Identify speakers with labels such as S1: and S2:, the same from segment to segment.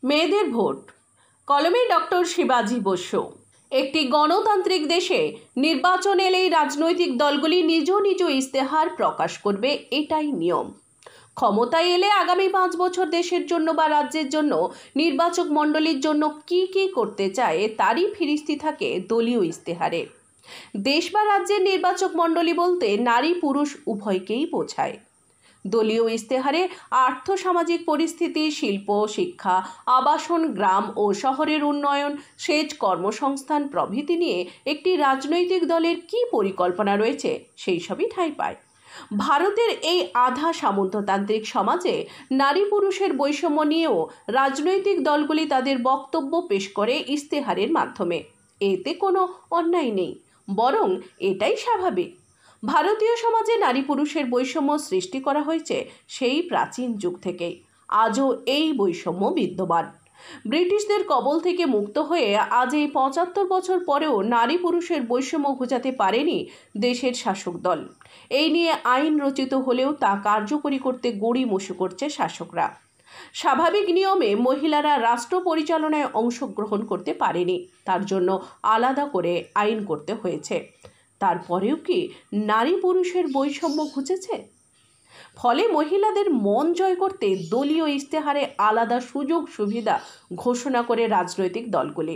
S1: মেয়েদের ভোট কলমে ডক্টর শিবাজি বসু। একটি গণতান্ত্রিক দেশে নির্বাচন এলেই রাজনৈতিক দলগুলি নিজ নিজ ইস্তেহার প্রকাশ করবে, এটাই নিয়ম। ক্ষমতায় এলে আগামী 5 বছর দেশের জন্য বা রাজ্যের জন্য নির্বাচক মণ্ডলীর জন্য কি কি করতে চায় তারই ফিরিস্তি থাকে দলীয় ইস্তেহারে। দেশ বা রাজ্যের নির্বাচক মণ্ডলী বলতে নারী পুরুষ উভয়কেই বোঝায়। দলীয় ইস্তেহারে আর্থসামাজিক পরিস্থিতি, শিল্প, শিক্ষা, আবাসন, গ্রাম ও শহরের উন্নয়ন, সেচ, কর্মসংস্থান প্রভৃতি নিয়ে একটি রাজনৈতিক দলের কী পরিকল্পনা রয়েছে সেই সবই ঠাঁই পায়। ভারতের এই আধা সামন্ততান্ত্রিক সমাজে নারী পুরুষের বৈষম্য নিয়েও রাজনৈতিক দলগুলি তাদের বক্তব্য পেশ করে ইস্তেহারের মাধ্যমে। এতে কোনো অন্যায় নেই, বরং এটাই স্বাভাবিক। ভারতীয় সমাজে নারী পুরুষের বৈষম্য সৃষ্টি করা হয়েছে সেই প্রাচীন যুগ থেকেই। আজও এই বৈষম্য বিদ্যমান। ব্রিটিশদের কবল থেকে মুক্ত হয়ে আজ এই 75 বছর পরেও নারী পুরুষের বৈষম্য ঘোচাতে পারেনি দেশের শাসক দল। এই নিয়ে আইন রচিত হলেও তা কার্যকরী করতে গড়িমসি করছে শাসকরা। স্বাভাবিক নিয়মে মহিলারা রাষ্ট্র পরিচালনায় অংশগ্রহণ করতে পারেনি, তার জন্য আলাদা করে আইন করতে হয়েছে। তারপরেও কি নারী পুরুষের বৈষম্য ঘুচেছে? ফলে মহিলাদের মন জয় করতে দলীয় ইস্তেহারে আলাদা সুযোগ সুবিধা ঘোষণা করে রাজনৈতিক দলগুলি।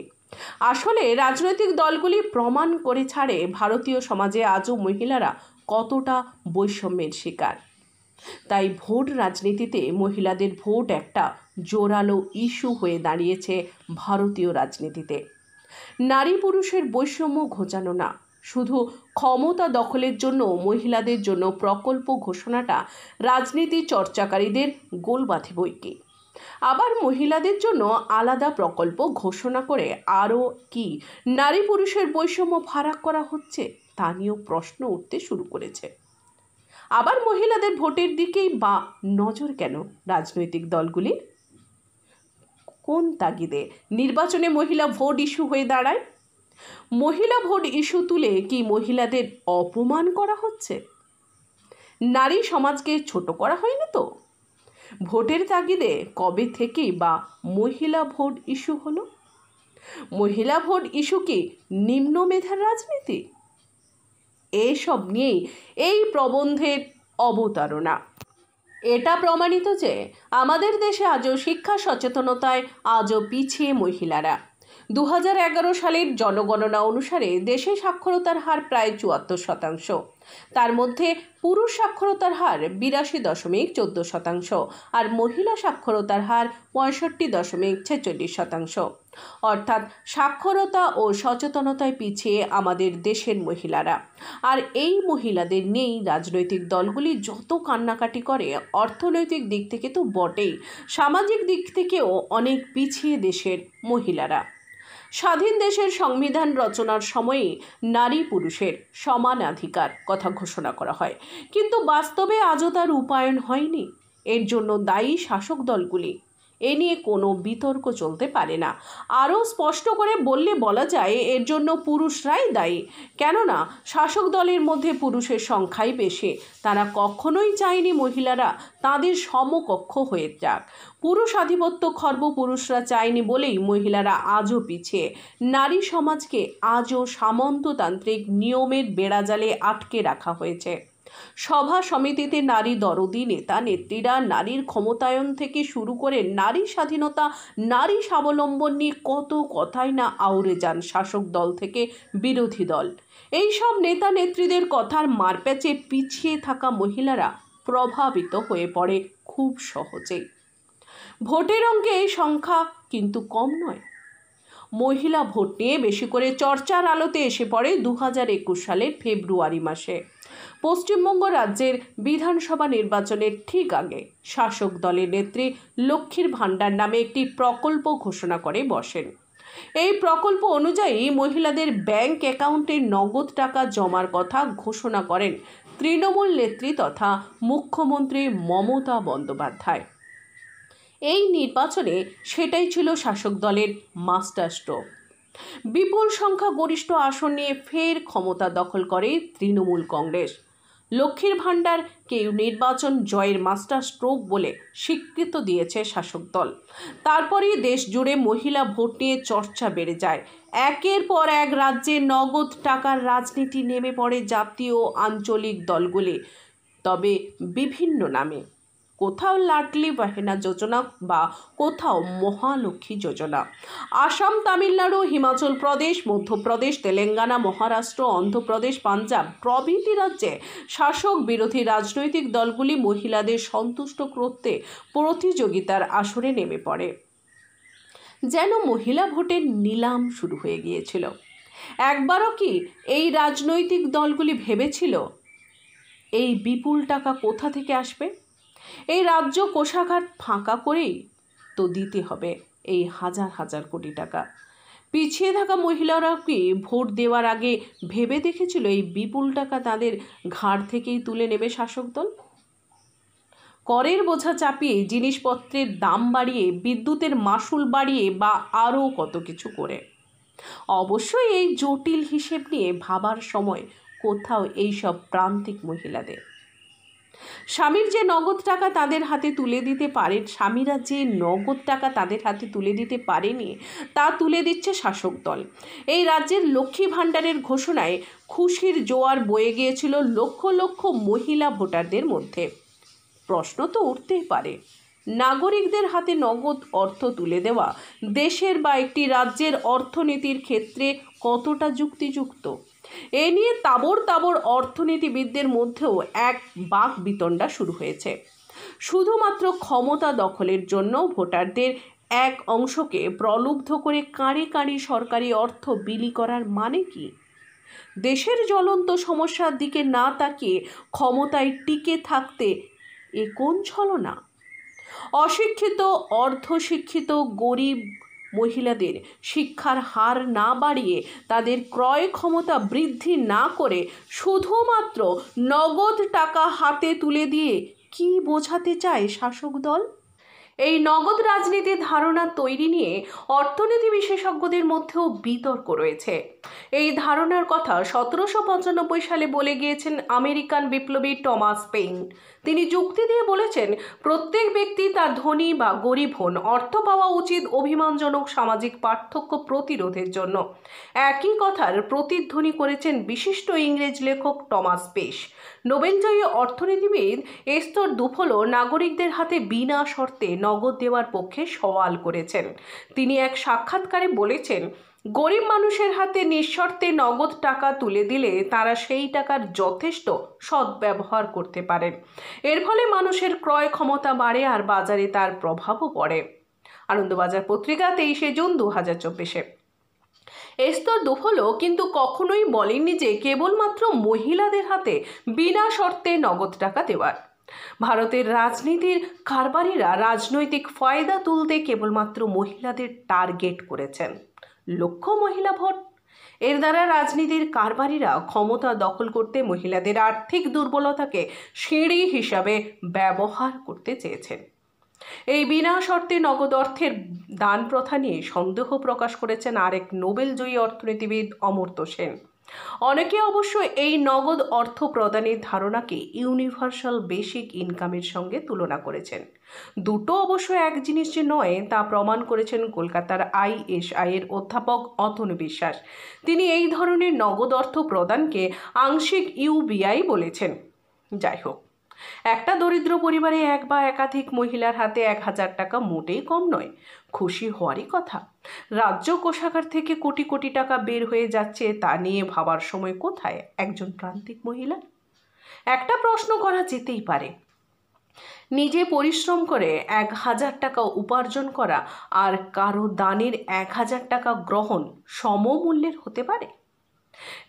S1: আসলে রাজনৈতিক দলগুলি প্রমাণ করে ছাড়ে ভারতীয় সমাজে আজও মহিলারা কতটা বৈষম্যের শিকার। তাই ভোট রাজনীতিতে মহিলাদের ভোট একটা জোরালো ইস্যু হয়ে দাঁড়িয়েছে ভারতীয় রাজনীতিতে। নারী পুরুষের বৈষম্য ঘোচানো না, শুধু ক্ষমতা দখলের জন্য মহিলাদের জন্য প্রকল্প ঘোষণাটা রাজনীতি চর্চাকারীদের গোল বাঁধে বইকি। আবার মহিলাদের জন্য আলাদা প্রকল্প ঘোষণা করে আরও কি নারী পুরুষের বৈষম্য ফারাক করা হচ্ছে তা নিয়েও প্রশ্ন উঠতে শুরু করেছে। আবার মহিলাদের ভোটের দিকেই বা নজর কেন রাজনৈতিক দলগুলির? কোন তাগিদে নির্বাচনে মহিলা ভোট ইস্যু হয়ে দাঁড়ায়? মহিলা ভোট ইস্যু তুলে কি মহিলাদের অপমান করা হচ্ছে? নারী সমাজকে ছোট করা হয়নি তো? ভোটের তাগিদে কবে থেকেই বা মহিলা ভোট ইস্যু হলো? মহিলা ভোট ইস্যু কি নিম্ন মেধার রাজনীতি? এসব নিয়েই এই প্রবন্ধের অবতারণা। এটা প্রমাণিত যে আমাদের দেশে আজও শিক্ষা সচেতনতায় আজও পিছিয়ে মহিলারা। 2011 সালের জনগণনা অনুসারে দেশে সাক্ষরতার হার প্রায় 74%। তার মধ্যে পুরুষ সাক্ষরতার হার 82.14% আর মহিলা সাক্ষরতার হার 65.46%। অর্থাৎ সাক্ষরতা ও সচেতনতায় পিছিয়ে আমাদের দেশের মহিলারা। আর এই মহিলাদের নিয়েই রাজনৈতিক দলগুলি যত কান্নাকাটি করে, অর্থনৈতিক দিক থেকে তো বটেই, সামাজিক দিক থেকেও অনেক পিছিয়ে দেশের মহিলারা। স্বাধীন দেশের সংবিধান রচনার সময়ে নারী পুরুষের সমানাধিকার কথা ঘোষণা করা হয়, কিন্তু বাস্তবে আজও তার রূপায়ণ হয়নি। এর জন্য দায়ী শাসক দলগুলি। এ নিয়ে কোনো বিতর্ক চলতে পারে না। আরও স্পষ্ট করে বললে বলা যায় এর জন্য পুরুষরাই দায়ী। কেননা শাসক দলের মধ্যে পুরুষের সংখ্যাই বেশি। তারা কখনোই চায়নি মহিলারা তাদের সমকক্ষ হয়ে যাক। পুরুষ আধিপত্য খর্ব পুরুষরা চায়নি বলেই মহিলারা আজও পিছিয়ে। নারী সমাজকে আজও সামন্ততান্ত্রিক নিয়মের বেড়াজালে আটকে রাখা হয়েছে। সভা সমিতিতে নারী দরদি নেতা নেত্রীরা নারীর ক্ষমতায়ন থেকে শুরু করে নারী স্বাধীনতা, নারী স্বাবলম্বন নিয়ে কত কথাই না আউড়ে যান শাসক দল থেকে বিরোধী দল। এই সব নেতা নেত্রীদের কথার মারপ্যাচে পিছিয়ে থাকা মহিলারা প্রভাবিত হয়ে পড়ে খুব সহজেই। ভোটের অঙ্কে এই সংখ্যা কিন্তু কম নয়। মহিলা ভোট নিয়ে বেশি করে চর্চার আলোতে এসে পড়ে 2021 সালের ফেব্রুয়ারি মাসে। পশ্চিমবঙ্গ রাজ্যের বিধানসভা নির্বাচনের ঠিক আগে শাসক দলের নেত্রী লক্ষ্মীর ভাণ্ডার নামে একটি প্রকল্প ঘোষণা করে বসেন। এই প্রকল্প অনুযায়ী মহিলাদের ব্যাংক অ্যাকাউন্টে নগদ টাকা জমার কথা ঘোষণা করেন তৃণমূল নেত্রী তথা মুখ্যমন্ত্রী মমতা বন্দ্যোপাধ্যায়। এই নির্বাচনে সেটাই ছিল শাসক দলের মাস্টার স্ট্রোক। বিপুল সংখ্যা গরিষ্ঠ আসন নিয়ে ফের ক্ষমতা দখল করে তৃণমূল কংগ্রেস। লক্ষ্মীর ভাণ্ডারকে নির্বাচন জয়ের মাস্টার স্ট্রোক বলে স্বীকৃত দিয়েছে শাসক দল। তারপরেই দেশ জুড়ে মহিলা ভোট নিয়ে চর্চা বেড়ে যায়। একের পর এক রাজ্যে নগদ টাকার রাজনীতি নেমে পড়ে জাতীয় ও আঞ্চলিক দলগুলি, তবে বিভিন্ন নামে। কোথাও লাডলি বাহেনা যোজনা বা কোথাও মহালক্ষ্মী যোজনা। আসাম, তামিলনাড়ু, হিমাচল প্রদেশ, মধ্যপ্রদেশ, তেলেঙ্গানা, মহারাষ্ট্র, অন্ধ্রপ্রদেশ, পাঞ্জাব প্রভৃতি রাজ্যে শাসক বিরোধী রাজনৈতিক দলগুলি মহিলাদের সন্তুষ্ট করতে প্রতিযোগিতার আসরে নেমে পড়ে। যেন মহিলা ভোটের নিলাম শুরু হয়ে গিয়েছিল। একবারও কি এই রাজনৈতিক দলগুলি ভেবেছিল এই বিপুল টাকা কোথা থেকে আসবে? এই রাজ্য কোষাগার ফাঁকা করেই তো দিতে হবে এই হাজার হাজার কোটি টাকা। পিছিয়ে থাকা মহিলারা কি ভোট দেওয়ার আগে ভেবে দেখেছিল এই বিপুল টাকা তাদের ঘাড় থেকেই তুলে নেবে শাসক দল? করের বোঝা চাপিয়ে, জিনিসপত্রের দাম বাড়িয়ে, বিদ্যুতের মাশুল বাড়িয়ে বা আরও কত কিছু করে। অবশ্যই এই জটিল হিসেব নিয়ে ভাবার সময় কোথাও এইসব প্রান্তিক মহিলাদের। স্বামীর যে নগদ টাকা তাদের হাতে তুলে দিতে পারেন, স্বামীরা যে নগদ টাকা তাদের হাতে তুলে দিতে পারেনি তা তুলে দিচ্ছে শাসক দল। এই রাজ্যের লক্ষ্মী ভাণ্ডারের ঘোষণায় খুশির জোয়ার বয়ে গিয়েছিল লক্ষ লক্ষ মহিলা ভোটারদের মধ্যে। প্রশ্ন তো উঠতেই পারে, নাগরিকদের হাতে নগদ অর্থ তুলে দেওয়া দেশের বা একটি রাজ্যের অর্থনীতির ক্ষেত্রে কতটা যুক্তিযুক্ত? এ নিয়ে তাবর তাবর অর্থনীতিবিদদের মধ্যেও এক বাক বিতণ্ডা শুরু হয়েছে। শুধুমাত্র ক্ষমতা দখলের জন্য ভোটারদের এক অংশকে প্রলুব্ধ করে কাঁড়ি কাঁড়ি সরকারি অর্থ বিলি করার মানে কি? দেশের জ্বলন্ত সমস্যার দিকে না তাকিয়ে ক্ষমতায় টিকে থাকতে এ কোন ছলনা? অশিক্ষিত, অর্ধশিক্ষিত, গরিব মহিলাদের শিক্ষার হার না বাড়িয়ে, তাদের ক্রয় ক্ষমতা বৃদ্ধি না করে শুধুমাত্র নগদ টাকা হাতে তুলে দিয়ে কি বোঝাতে চায় শাসক দল? এই নগদ রাজনীতির ধারণা তৈরি নিয়ে অর্থনীতি বিশেষজ্ঞদের মধ্যেও বিতর্ক রয়েছে। এই ধারণার কথা 1795 সালে বলে গিয়েছেন আমেরিকান বিপ্লবী টমাস পেইন। তিনি যুক্তি দিয়ে বলেছেন, প্রত্যেক ব্যক্তি তার ধনী বা গরিব হন, অর্থ পাওয়া উচিত অভিমানজনক সামাজিক পার্থক্য প্রতিরোধের জন্য। একই কথার প্রতিধ্বনি করেছেন বিশিষ্ট ইংরেজ লেখক টমাস পেশ। নোবেলজয়ী অর্থনীতিবিদ এস্তর দুফলো নাগরিকদের হাতে বিনা শর্তে নগদ দেওয়ার পক্ষে সওয়াল করেছেন। তিনি এক সাক্ষাৎকারে বলেছেন, গরিব মানুষের হাতে নিঃশর্তে নগদ টাকা তুলে দিলে তারা সেই টাকার যথেষ্ট সদ্ব্যবহার করতে পারেন। এর ফলে মানুষের ক্রয় ক্ষমতা বাড়ে আর বাজারে তার প্রভাবও পড়ে। আনন্দবাজার পত্রিকা 23 জুন 2024। এস্তর দুফলো কিন্তু কখনোই বলেননি যে কেবলমাত্র মহিলাদের হাতে বিনা শর্তে নগদ টাকা দেওয়ার। ভারতের রাজনীতির কারবারিরা রাজনৈতিক ফায়দা তুলতে কেবলমাত্র মহিলাদের টার্গেট করেছেন। লক্ষ্য মহিলা ভোট। এর দ্বারা রাজনীতির কারবারিরা ক্ষমতা দখল করতে মহিলাদের আর্থিক দুর্বলতাকে সিঁড়ি হিসাবে ব্যবহার করতে চেয়েছেন। এই বিনা শর্তে নগদ অর্থের দান প্রথা নিয়ে সন্দেহ প্রকাশ করেছেন আরেক নোবেলজয়ী অর্থনীতিবিদ অমর্ত্য সেন। অনেকে অবশ্য এই নগদ অর্থ প্রদানের ধারণাকে ইউনিভার্সাল বেসিক ইনকামের সঙ্গে তুলনা করেছেন। দুটো অবশ্য এক জিনিস যে নয় তা প্রমাণ করেছেন কলকাতার ISI এর অধ্যাপক অতনু বিশ্বাস। তিনি এই ধরনের নগদ অর্থ প্রদানকে আংশিক UBI বলেছেন। যাই হোক, একটা দরিদ্র পরিবারে এক বা একাধিক মহিলার হাতে 1000 টাকা মোটেই কম নয়, খুশি হওয়ারই কথা। রাজ্য কোষাগার থেকে কোটি কোটি টাকা বের হয়ে যাচ্ছে, তা নিয়ে ভাবার সময় কোথায় একজন প্রান্তিক মহিলা? একটা প্রশ্ন করা যেতেই পারে, নিজে পরিশ্রম করে 1000 টাকা উপার্জন করা আর কারো দানের 1000 টাকা গ্রহণ সমমূল্যের হতে পারে?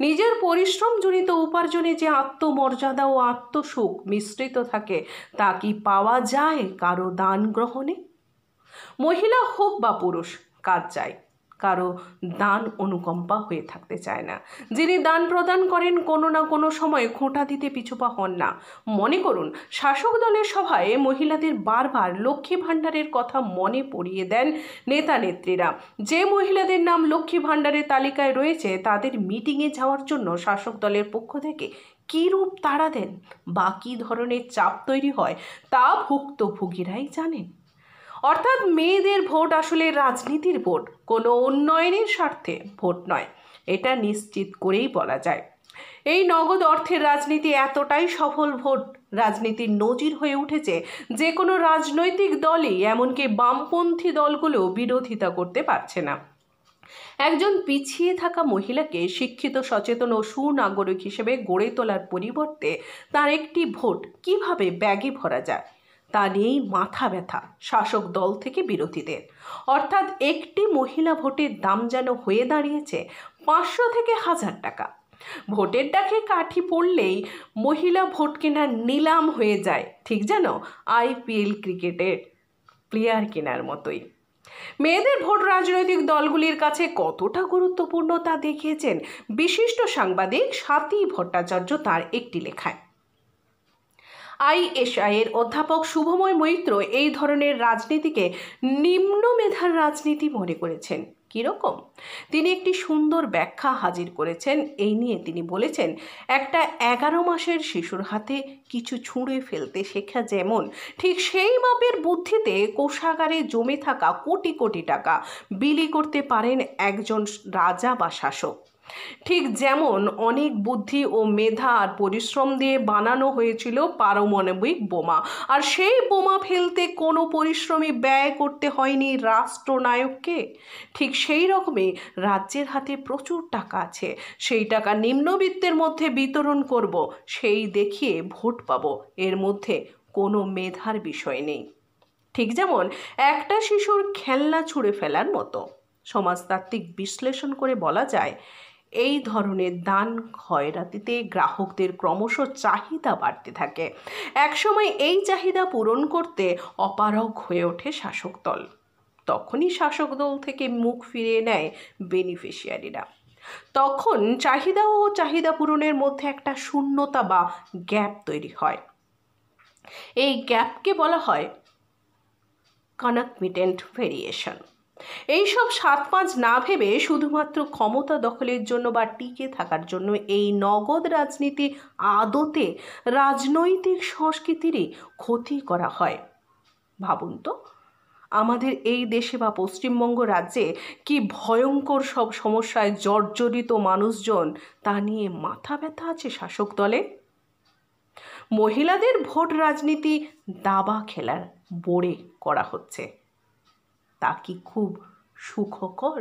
S1: নিজের পরিশ্রমজনিত উপার্জনে যে আত্মমর্যাদা ও আত্মসুখ মিশ্রিত থাকে তা কি পাওয়া যায় কারো দান গ্রহণে? মহিলা হোক বা পুরুষ, কাজ চায়, কারো দান অনুকম্পা হয়ে থাকতে চায় না। যিনি দান প্রদান করেন কোনো না কোনো সময় খোঁটা দিতে পিছুপা হন না। মনে করুন, শাসক দলের সভায় মহিলাদের বারবার লক্ষ্মী ভাণ্ডারের কথা মনে পড়িয়ে দেন নেতা নেত্রীরা। যে মহিলাদের নাম লক্ষ্মী ভাণ্ডারের তালিকায় রয়েছে তাদের মিটিংয়ে যাওয়ার জন্য শাসক দলের পক্ষ থেকে কী রূপ তাড়া দেন বা কী ধরনের চাপ তৈরি হয় তা ভুক্তভোগীরাই জানেন। অর্থাৎ মেয়েদের ভোট আসলে রাজনীতির ভোট, কোনো উন্নয়নের স্বার্থে ভোট নয়, এটা নিশ্চিত করেই বলা যায়। এই নগদ অর্থের রাজনীতি এতটাই সফল ভোট রাজনীতির নজির হয়ে উঠেছে যে কোনো রাজনৈতিক দলই, এমনকি বামপন্থী দলগুলো বিরোধিতা করতে পারছে না। একজন পিছিয়ে থাকা মহিলাকে শিক্ষিত, সচেতন ও সুনাগরিক হিসেবে গড়ে তোলার পরিবর্তে তার একটি ভোট কিভাবে ব্যাগে ভরা যায় তা নিয়েই মাথা ব্যথা শাসক দল থেকে বিরোধীদের। অর্থাৎ একটি মহিলা ভোটের দাম যেন হয়ে দাঁড়িয়েছে 500 থেকে 1000 টাকা। ভোটের ডাকে কাঠি পড়লেই মহিলা ভোট কেনার নিলাম হয়ে যায়, ঠিক যেন IPL ক্রিকেটের প্লেয়ার কেনার মতোই। মেয়েদের ভোট রাজনৈতিক দলগুলির কাছে কতটা গুরুত্বপূর্ণ তা দেখিয়েছেন বিশিষ্ট সাংবাদিক স্বাতী ভট্টাচার্য তার একটি লেখায়। ISI এর অধ্যাপক শুভময় মৈত্র এই ধরনের রাজনীতিকে নিম্ন মেধার রাজনীতি মনে করেছেন। কীরকম? তিনি একটি সুন্দর ব্যাখ্যা হাজির করেছেন। এই নিয়ে তিনি বলেছেন, একটা 11 মাসের শিশুর হাতে কিছু ছুঁড়ে ফেলতে শেখা যেমন, ঠিক সেই মাপের বুদ্ধিতে কোষাগারে জমে থাকা কোটি কোটি টাকা বিলি করতে পারেন একজন রাজা বা শাসক। ঠিক যেমন অনেক বুদ্ধি ও মেধা আর পরিশ্রম দিয়ে বানানো হয়েছিল পারমাণবিক বোমা, আর সেই বোমা ফেলতে কোনো পরিশ্রমী ব্যয় করতে হয়নি রাষ্ট্রনায়ককে। ঠিক সেই রকমই রাজ্যের হাতে প্রচুর টাকা আছে, সেই টাকা নিম্নবিত্তের মধ্যে বিতরণ করব, সেই দেখিয়ে ভোট পাবো, এর মধ্যে কোনো মেধার বিষয় নেই। ঠিক যেমন একটা শিশুর খেলনা ছুঁড়ে ফেলার মতো। সমাজতাত্ত্বিক বিশ্লেষণ করে বলা যায়, এই ধরনের দান খয়রাতিতে গ্রাহকদের ক্রমশ চাহিদা বাড়তে থাকে। একসময় এই চাহিদা পূরণ করতে অপারগ হয়ে ওঠে শাসক দল। তখনই শাসক দল থেকে মুখ ফিরিয়ে নেয় বেনিফিশিয়ারিরা। তখন চাহিদা ও চাহিদা পূরণের মধ্যে একটা শূন্যতা বা গ্যাপ তৈরি হয়। এই গ্যাপকে বলা হয় কনকমিটেন্ট ভেরিয়েশন। এইসব 7-5 না ভেবে শুধুমাত্র ক্ষমতা দখলের জন্য বা টিকে থাকার জন্য এই নগদ রাজনীতি আদতে রাজনৈতিক সংস্কৃতিরই ক্ষতি করা হয়। ভাবুন তো, আমাদের এই দেশে বা পশ্চিমবঙ্গ রাজ্যে কি ভয়ঙ্কর সব সমস্যায় জর্জরিত মানুষজন, তা নিয়ে মাথা ব্যথা আছে শাসক দলে। মহিলাদের ভোট রাজনীতি দাবা খেলার বোর্ডে করা হচ্ছে, তা কি খুব সুখকর?